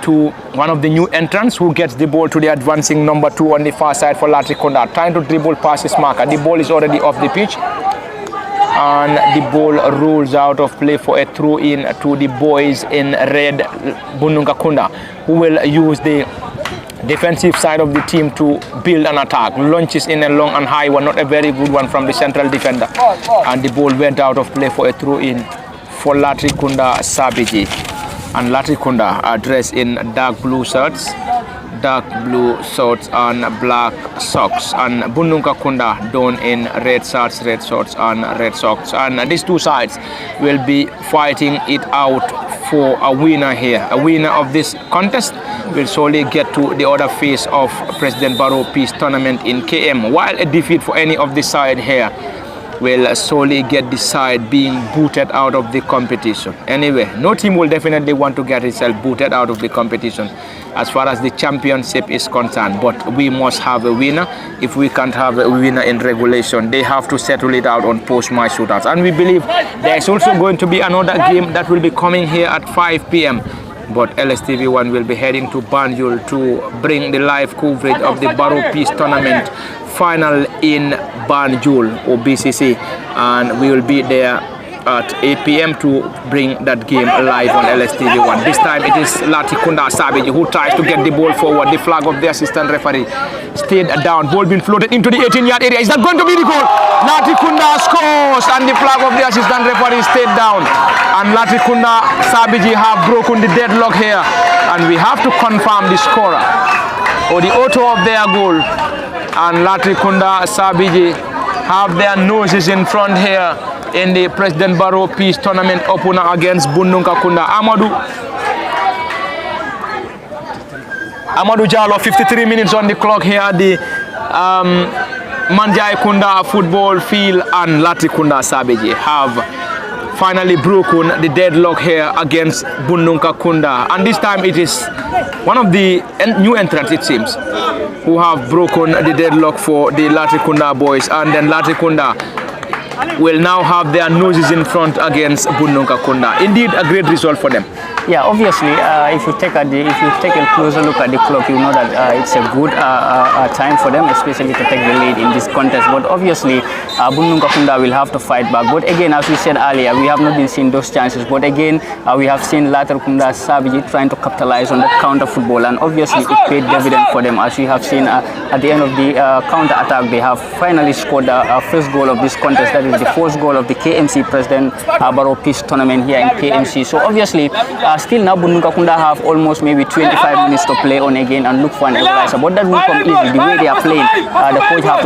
to one of the new entrants, who gets the ball to the advancing number 2 on the far side for Latrikunda, trying to dribble past his marker. The ball is already off the pitch, and the ball rolls out of play for a throw-in to the boys in red, BundungKa Kunda, who will use the defensive side of the team to build an attack. Launches in a long and high one, not a very good one from the central defender. And the ball went out of play for a throw-in for Latrikunda Sabiji. And Latrikunda are dressed in dark blue shirts and black socks, and BundungKa Kunda donned in red shirts and red socks. And these two sides will be fighting it out for a winner here. A winner of this contest will solely get to the other phase of President Barrow Peace Tournament in KM, while a defeat for any of the side here will solely get the side being booted out of the competition. Anyway, no team will definitely want to get itself booted out of the competition as far as the championship is concerned, but we must have a winner. If we can't have a winner in regulation, they have to settle it out on post-match shootouts. And we believe there is also going to be another game that will be coming here at 5 p.m. But LSTV1 will be heading to Banjul to bring the live coverage of the Barrow Peace Tournament final in Banjul or BCC, and we will be there at 8 p.m. to bring that game live on LSTV1. This time it is Latrikunda Sabiji who tries to get the ball forward. The flag of the assistant referee stayed down. Ball being floated into the 18-yard area. Is that going to be the goal? Latrikunda scores, and the flag of the assistant referee stayed down. And Latrikunda Sabiji have broken the deadlock here, and we have to confirm the scorer or the author of their goal. And Latrikunda Sabiji have their noses in front here in the President Barrow Peace Tournament opener against BundungKa Kunda. Amadou Jallo, 53 minutes on the clock here at the Manjai Kunda football field, and Latrikunda Sabiji have finally broken the deadlock here against BundungKa Kunda. And this time it is one of the new entrants, it seems, who have broken the deadlock for the Latrikunda boys. And then Latrikunda will now have their noses in front against BundungKa Kunda. Indeed, a great result for them. Yeah, obviously, if you take a closer look at the clock, you know that it's a good time for them, especially to take the lead in this contest. But obviously, BundungKa Kunda will have to fight back. But again, as we said earlier, we have not been seeing those chances. But again, we have seen Latrikunda Sabiji trying to capitalize on the counter football, and obviously it paid dividend for them. As we have seen at the end of the counter attack, they have finally scored the first goal of this contest. That is the first goal of the KMC President Barrow Peace Tournament here in KMC. So obviously, still now BundungKa Kunda have almost maybe 25 minutes to play on again and look for an equalizer. But that will come easy. The way they are playing, the coach have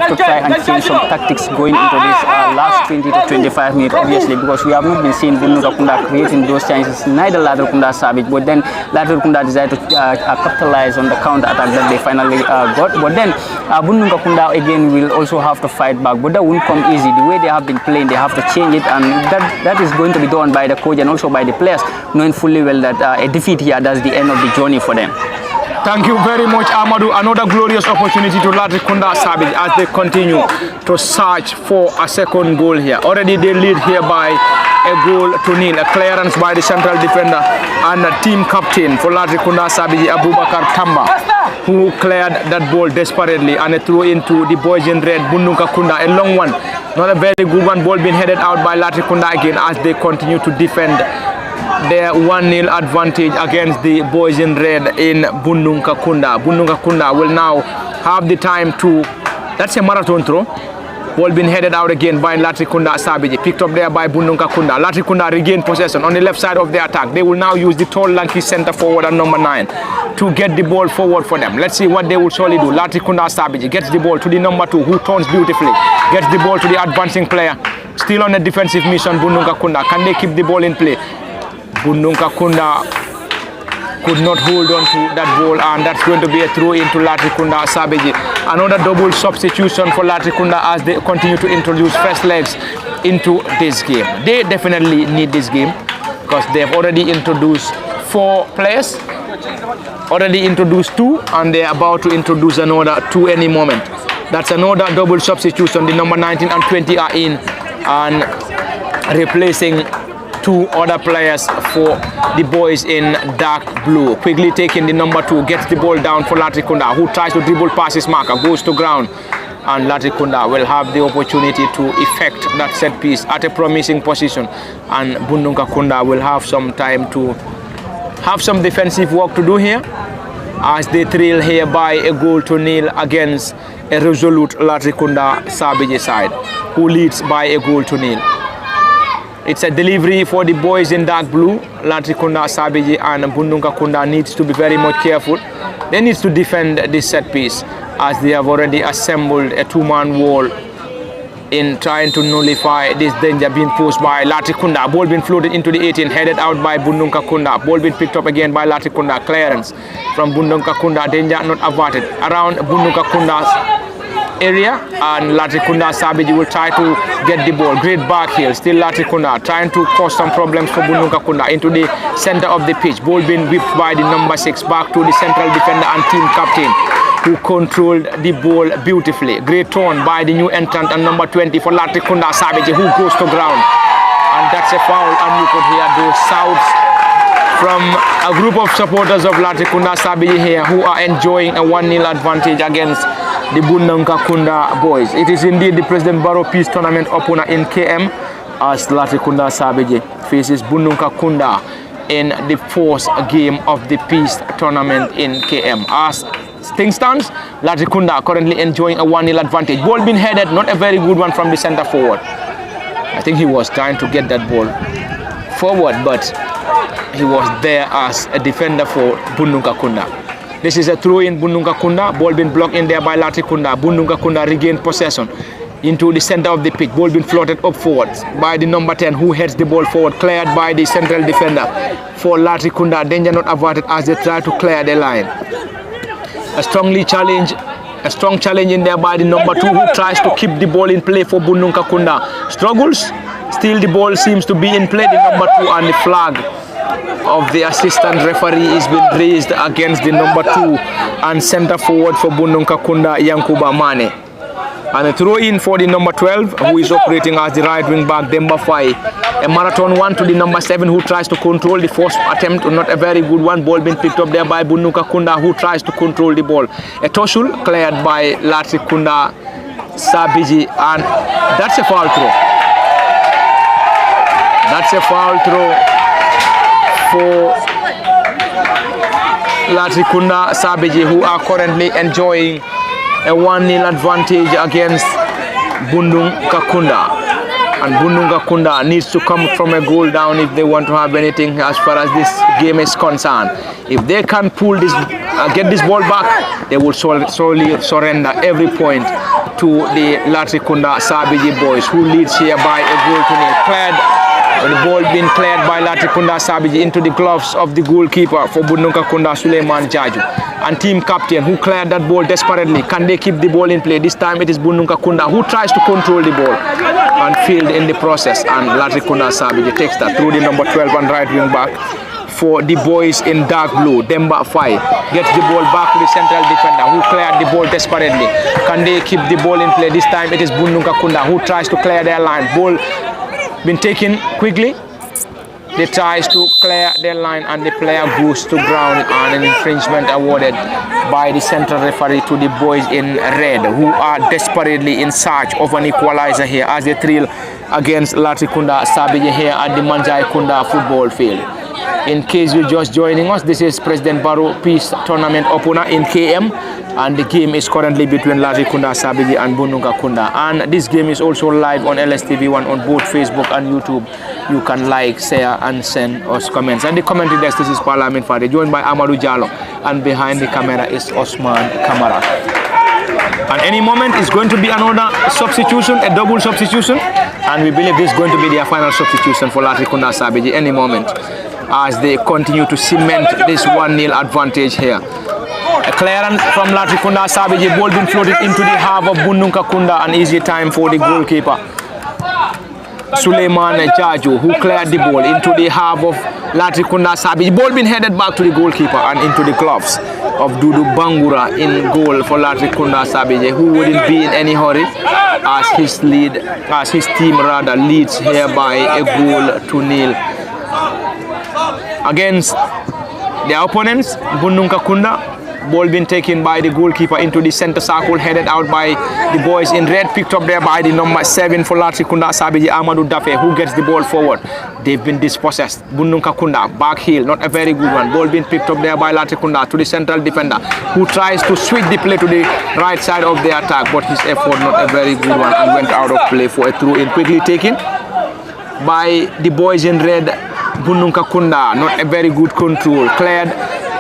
to try and change some tactics going into this last 20 to 25 minutes, obviously, because we have not been seeing BundungKa Kunda creating those chances, neither Latrikunda Sabiji. But then Latrikunda decided to capitalize on the counter attack that they finally got. But then BundungKa Kunda again will also have to fight back. But that won't come easy. The way they have been playing, they have to change it, and that is going to be done by the coach and also by the players, knowing fully well that a defeat here, that's the end of the journey for them. Thank you very much, Amadou. Another glorious opportunity to Latrikunda Sabiji as they continue to search for a second goal here. Already they lead here by a goal to nil. A clearance by the central defender and a team captain for Latrikunda Sabiji, Abubakar Tamba, who cleared that ball desperately, and a throw into the boys in red, BundungKa Kunda, a long one. Not a very good one. Ball being headed out by Latrikunda again as they continue to defend their 1-0 advantage against the boys in red in BundungKa Kunda. BundungKa Kunda will now have the time to, that's a marathon throw. Ball being headed out again by Latrikunda Sabiji, picked up there by BundungKa Kunda. Latrikunda regain possession on the left side of the attack. They will now use the tall, lanky center forward and number 9 to get the ball forward for them. Let's see what they will surely do. Latrikunda Sabiji gets the ball to the number 2, who turns beautifully, gets the ball to the advancing player. Still on a defensive mission, BundungKa Kunda. Can they keep the ball in play? BundungKa Kunda could not hold on to that ball, and that's going to be a throw into Latrikunda Sabiji. Another double substitution for Latrikunda as they continue to introduce fresh legs into this game. They definitely need this game because they've already introduced 4 players, already introduced 2, and they're about to introduce another 2 any moment. That's another double substitution. The number 19 and 20 are in and replacing 2 other players for the boys in dark blue. Quickly taking the number 2, gets the ball down for Latrikunda, who tries to dribble past his marker, goes to ground, and Latrikunda will have the opportunity to effect that set piece at a promising position, and BundungKa Kunda will have some time to have some defensive work to do here. as they trail here by a goal to nil against a resolute Latrikunda Sabiji side, who leads by a goal to nil. It's a delivery for the boys in dark blue. Latrikunda Sabiji and BundungKa Kunda needs to be very much careful. They need to defend this set piece, as they have already assembled a two-man wall in trying to nullify this danger being posed by Latrikunda. Ball being floated into the 18, headed out by BundungKa Kunda. Ball being picked up again by Latrikunda. Clearance from BundungKa Kunda. Danger not averted around BundungKa Kunda's area, and Latrikunda Sabiji will try to get the ball. Great back heel, still Latrikunda trying to cause some problems for BundungKa Kunda into the center of the pitch. Ball being whipped by the number 6 back to the central defender and team captain, who controlled the ball beautifully. Great turn by the new entrant and number 20 for Latrikunda Sabiji, who goes to ground. And that's a foul, and you could hear those shouts from a group of supporters of Latrikunda Sabiji here, who are enjoying a 1-0 advantage against the BundungKa Kunda boys. It is indeed the President Barrow Peace Tournament opener in KM, as Latrikunda Sabiji faces BundungKa Kunda in the 4th game of the Peace Tournament in KM. As things stands, Latrikunda currently enjoying a 1-0 advantage. Ball being headed, not a very good one from the center forward. I think he was trying to get that ball forward, but he was there as a defender for BundungKa Kunda. This is a throw in BundungKa Kunda. Ball being blocked in there by Latrikunda. BundungKa Kunda regained possession into the center of the pitch. Ball being floated up forward by the number 10, who heads the ball forward, cleared by the central defender for Latrikunda. Danger not averted as they try to clear the line. A strong challenge in there by the number 2, who tries to keep the ball in play for BundungKa Kunda. Struggles. Still the ball seems to be in play. The number 2 and the flag of the assistant referee is being raised against the number 2 and center forward for BundungKa Kunda, Yankuba Mane. And a throw in for the number 12, who is operating as the right wing back, Demba Fai. A marathon one to the number 7, who tries to control the first attempt, not a very good one. Ball being picked up there by BundungKa Kunda, who tries to control the ball. A toshul cleared by Latrikunda Sabiji, and that's a foul throw. That's a foul throw for Latrikunda Sabiji, who are currently enjoying a 1-0 advantage against BundungKa Kunda. And BundungKa Kunda needs to come from a goal down if they want to have anything as far as this game is concerned. If they can pull this, get this ball back, they will solely surrender every point to the Latrikunda Sabiji boys, who leads here by a goal to nil. The ball being cleared by Latrikunda Sabiji into the gloves of the goalkeeper for BundungKa Kunda, Suleiman Jaju, and team captain, who cleared that ball desperately. Can they keep the ball in play? This time it is BundungKa Kunda who tries to control the ball and failed in the process, and Latrikunda Sabiji takes that through the number 12 and right wing back for the boys in dark blue. Demba Fai gets the ball back to the central defender, who cleared the ball desperately. Can they keep the ball in play? This time it is BundungKa Kunda who tries to clear their line. Ball been taken quickly. They tries to clear their line, and the player goes to ground, and an infringement awarded by the central referee to the boys in red, who are desperately in search of an equalizer here as they thrill against Latrikunda Sabiji here at the Manjai Kunda football field. In case you're just joining us, this is President Barrow Peace Tournament opener in KM, and the game is currently between Latrikunda Sabiji and BundungKa Kunda. And this game is also live on LSTV1 on both Facebook and YouTube. You can like, share, and send us comments. And the commentary desk, this is Parliament Fadi, joined by Amadou Jallo, and behind the camera is Osman Kamara. And any moment is going to be another substitution, a double substitution, and we believe this is going to be their final substitution for Latrikunda Sabiji any moment, as they continue to cement this 1-0 advantage here. A clearance from Latrikunda Sabiji, ball being floated into the half of BundungKa Kunda, an easy time for the goalkeeper Suleiman Jaju, who cleared the ball into the half of Latrikunda Sabiji. Ball being headed back to the goalkeeper and into the gloves of Dudu Bangura in goal for Latrikunda Sabiji, who wouldn't be in any hurry as his team leads here by a goal to nil against their opponents BundungKa Kunda. Ball being taken by the goalkeeper into the center circle, headed out by the boys in red, picked up there by the number 7 for Latrikunda Sabiji, Amadou Dafe, who gets the ball forward. They've been dispossessed. BundungKa Kunda, back heel, not a very good one. Ball being picked up there by Latrikunda to the central defender, who tries to switch the play to the right side of the attack, but his effort not a very good one and went out of play for a throw-in, quickly taken by the boys in red. BundungKa Kunda, not a very good control, cleared.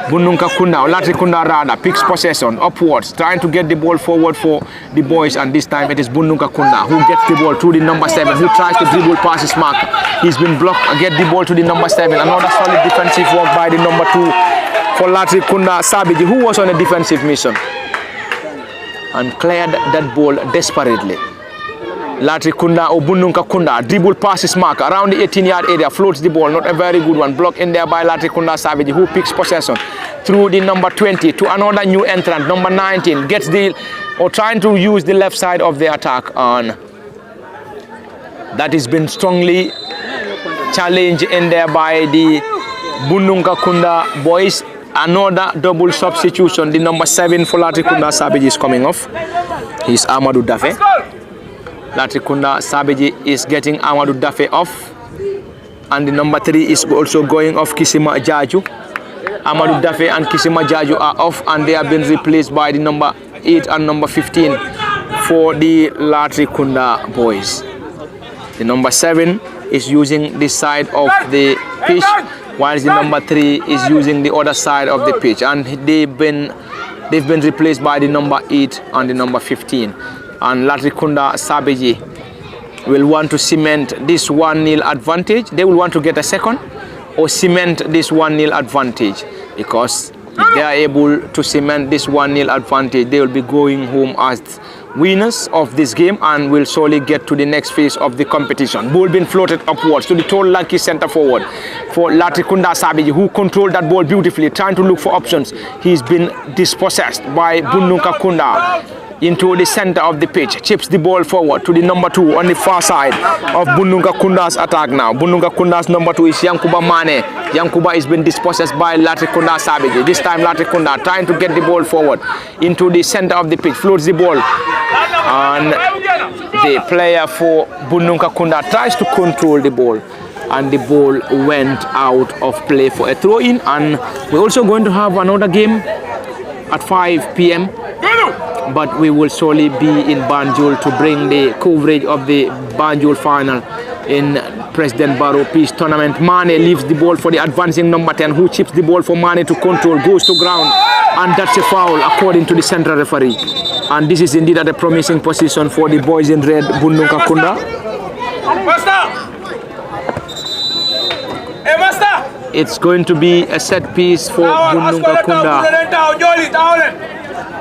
BundungKa Kunda, Latrikunda rather, picks possession upwards, trying to get the ball forward for the boys, and this time it is BundungKa Kunda who gets the ball to the number 7, who tries to dribble past his mark. He's been blocked, get the ball to the number 7. Another solid defensive work by the number 2 for Latrikunda Sabiji, who was on a defensive mission and cleared that ball desperately. Latrikunda or BundungKa Kunda dribble past his mark around the 18-yard area, floats the ball, not a very good one, blocked in there by Latrikunda Sabiji, who picks possession through the number 20 to another new entrant, number 19, gets the, or trying to use the left side of the attack, and that has been strongly challenged in there by the BundungKa Kunda boys. Another double substitution, the number 7 for Latrikunda Sabiji is coming off. He's Amadou Dafe. Latrikunda Sabiji is getting Amadou Dafe off, and the number 3 is also going off, Kisima Jaju. Amadou Dafe and Kisima Jaju are off, and they have been replaced by the number 8 and number 15 for the Latrikunda boys. The number 7 is using this side of the pitch, while the number 3 is using the other side of the pitch, and they've been replaced by the number 8 and the number 15. And Latrikunda Sabiji will want to cement this 1-0 advantage. They will want to get a second or cement this 1-0 advantage, because if they are able to cement this 1-0 advantage, they will be going home as winners of this game and will surely get to the next phase of the competition. Ball being floated upwards to the tall lanky center forward for Latrikunda Sabiji, who controlled that ball beautifully, trying to look for options. He's been dispossessed by BundungKa Kunda into the center of the pitch, chips the ball forward to the number 2 on the far side of BundungKa Kunda's attack now. BundungKa Kunda's number 2 is Yankuba Mane. Yankuba has been dispossessed by Latrikunda Sabiji. This time Latrikunda trying to get the ball forward into the center of the pitch, floats the ball, and the player for BundungKa Kunda tries to control the ball, and the ball went out of play for a throw-in. And we're also going to have another game at 5 p.m. but we will surely be in Banjul to bring the coverage of the Banjul final in President Barrow Peace Tournament. Mane leaves the ball for the advancing number 10, who chips the ball for Mane to control, goes to ground, and that's a foul according to the central referee. And this is indeed at a promising position for the boys in red, BundungKa Kunda. It's going to be a set piece for BundungKa Kunda.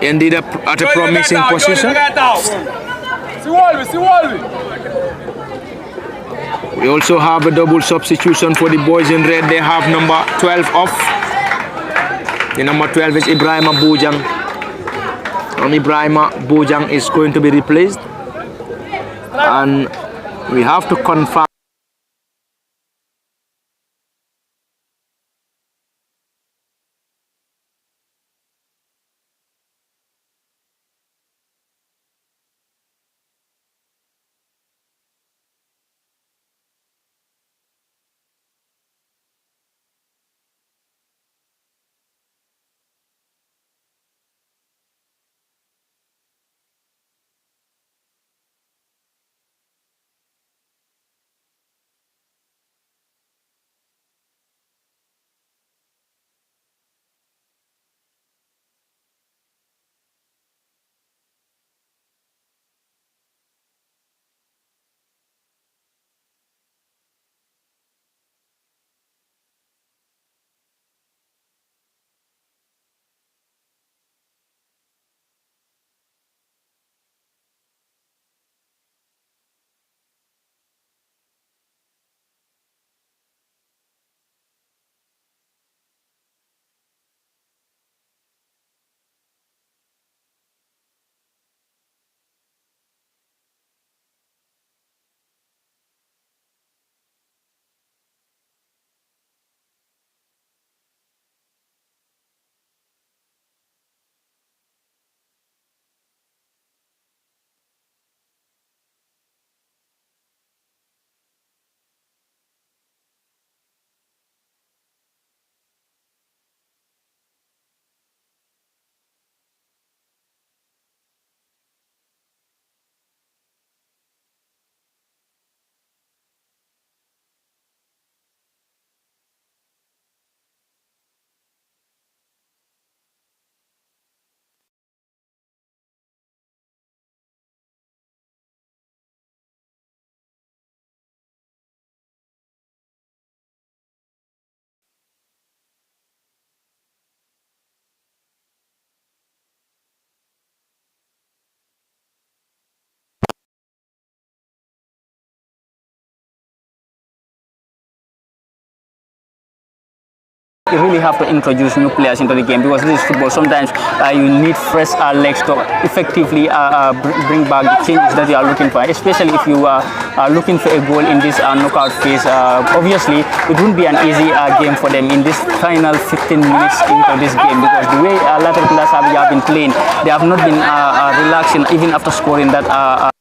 Indeed at a promising position. We also have a double substitution for the boys in red. They have number 12 off. The number 12 is Ibrahima Bojang. And Ibrahima Bojang is going to be replaced. And we have to confirm really have to introduce new players into the game, because this is football. Sometimes you need fresh legs to effectively bring back the changes that you are looking for, especially if you are looking for a goal in this knockout phase. Obviously, it won't be an easy game for them in this final 15 minutes into this game, because the way Latrikunda Sabiji have been playing, they have not been relaxing even after scoring that.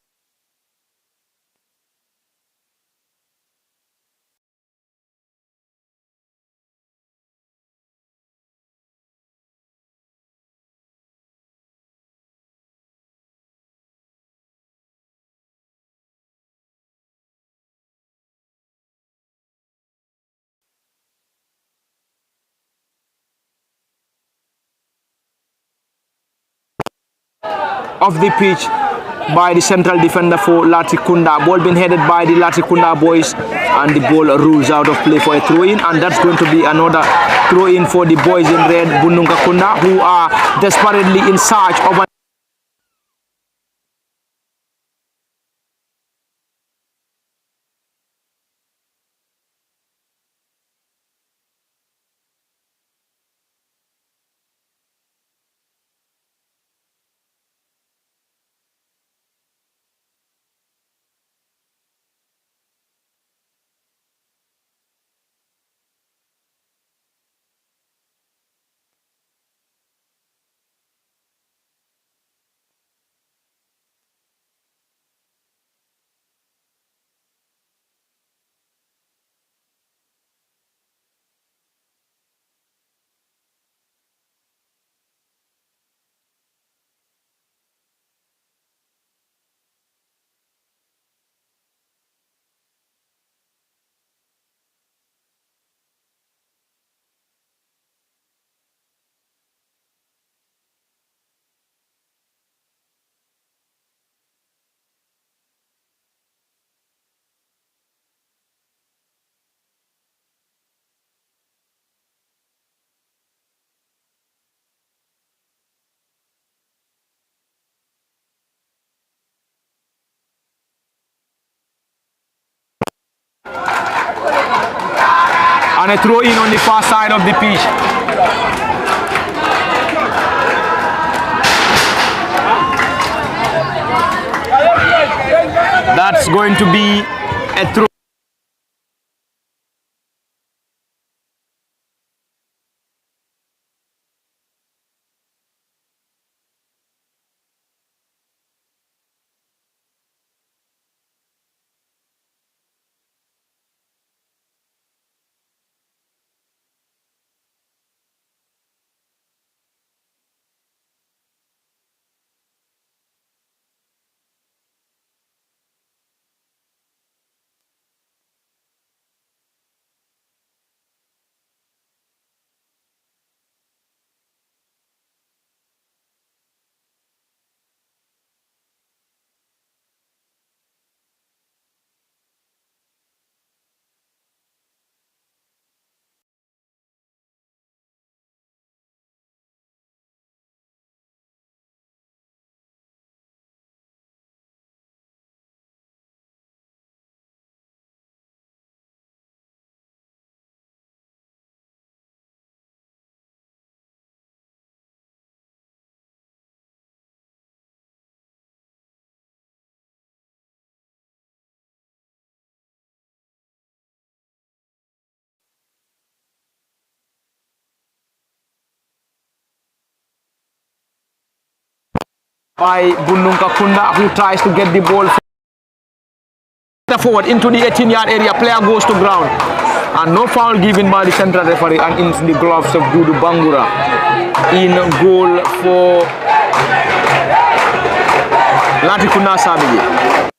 Of the pitch by the central defender for Latrikunda. Ball being headed by the Latrikunda boys, and the ball rules out of play for a throw-in, and that's going to be another throw-in for the boys in red, BundungKa Kunda, who are desperately in search of an throw-in on the far side of the pitch. That's going to be a throw. By BundungKa Kunda, who tries to get the ball forward into the 18-yard area. Player goes to ground, and no foul given by the central referee, and into the gloves of Dudu Bangura. In goal for Latrikunda Sabiji.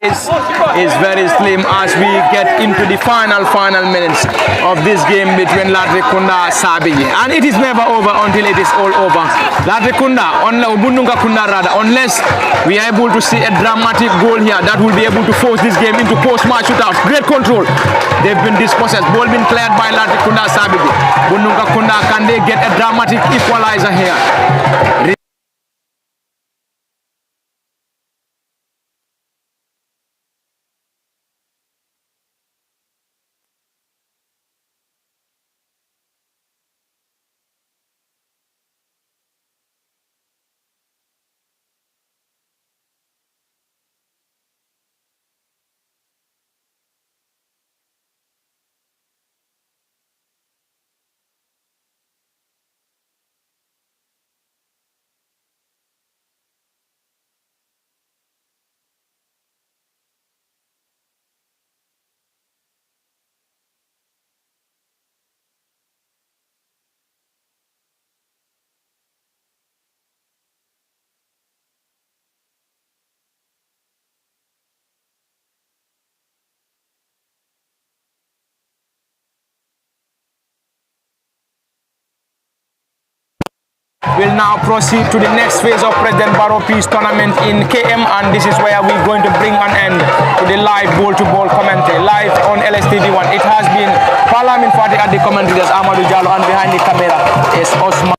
is very slim as we get into the final minutes of this game between Latrikunda Sabiji, and it is never over until it is all over. Latrikunda, BundungKa Kunda rather, unless we are able to see a dramatic goal here that will be able to force this game into post-match shootouts. Great control, they've been dispossessed, ball been cleared by Latrikunda Sabiji. BundungKa Kunda, can they get a dramatic equalizer here? We'll now proceed to the next phase of President Barrow Peace Tournament in KM, and this is where we're going to bring an end to the live ball-to-ball commentary, live on LSTV1. It has been Parliament Fatih at the commentary, there's Amadou Jallo, and behind the camera is Osman.